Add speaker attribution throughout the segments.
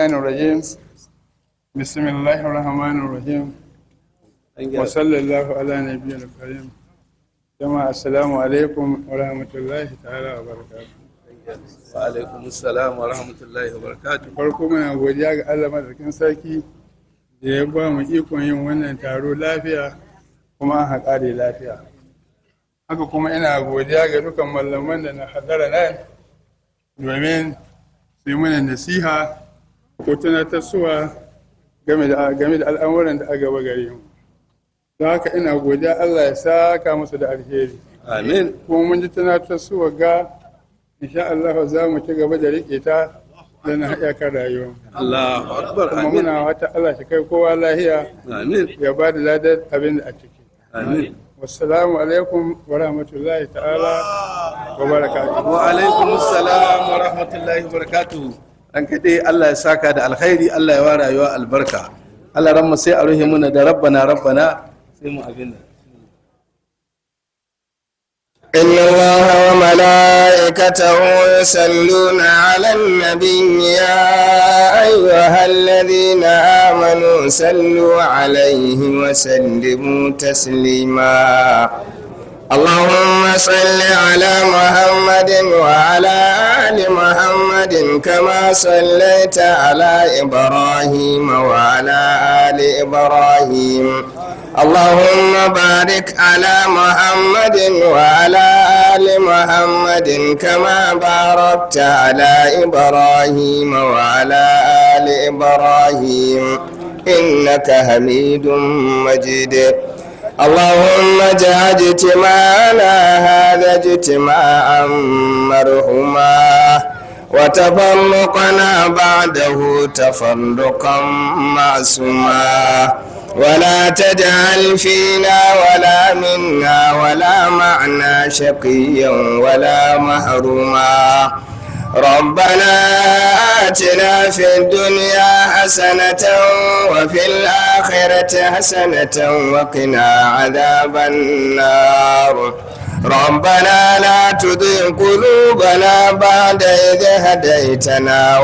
Speaker 1: الرجيم بسم الله الرحمن الرحيم وصلى الله على نبينا الكريم. جماعة السلام عليكم ورحمة الله تعالى وبركاته.
Speaker 2: وعلaikum assalam wa rahmatullahi wa barakatuh.
Speaker 1: Farko muna godiya ga Allah madaukakin sarki da ya ba mu ikon yin wannan taro lafiya kuma an haƙa da lafiya. Haka kuma ina godiya ga dukkan mallaman da na hadara nan domin su yi mana nasiha ko tunatarwa game da al'amuran da aka gaba gare mu. Don haka ina godiya Allah ya saka musu da alheri.
Speaker 2: Amin.
Speaker 1: Kuma mun ji tunatarwa ga insha Allah za mu ci gaba da riƙe ta da na iyakar rayuwa.
Speaker 2: Allahu akbar.
Speaker 1: Kuma
Speaker 2: Amin.
Speaker 1: muna wata Allah shi kai kowa lahiya
Speaker 2: Amin.
Speaker 1: ya ba da ladar abin da a ciki.
Speaker 2: Amin.
Speaker 1: Wassalamu alaikum wa rahmatullahi ta'ala wa barakatuhu.
Speaker 2: Wa alaikum assalam wa rahmatullahi wa barakatuh. Dan kade Allah ya saka da alkhairi, Allah ya wa rayuwa albarka. Allah ranmu sai a ruhe muna da rabbana sai mu abin nan.
Speaker 3: إن الله وملائكته يصلون على النبي يا أيها الذين آمنوا صلوا عليه وسلموا تسليما اللهم صل على محمد وعلى آل محمد كما صليت على إبراهيم وعلى آل إبراهيم اللهم بارك على محمد وعلى آل محمد كما باركت على إبراهيم وعلى آل إبراهيم إنك حميد مجيد اللهم اجعل اجتماعنا هذا اجتماعا مرحوما وتفرقنا بعده تفرقا معصوما ولا تجعل فينا ولا منا ولا معنا شقيا ولا محروما ربنا آتنا في الدنيا حسنة وفي الآخرة حسنة وقنا عذاب النار ربنا لا تضع قلوبنا بعد إذ هديتنا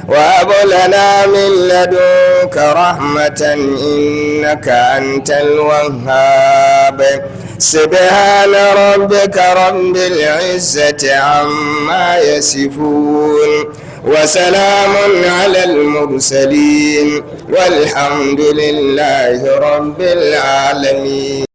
Speaker 3: وهب لنا من لدنك رحمة إنك أنت الوهاب سبحان ربك رب العزة عما يصفون وسلام على المرسلين والحمد لله رب العالمين.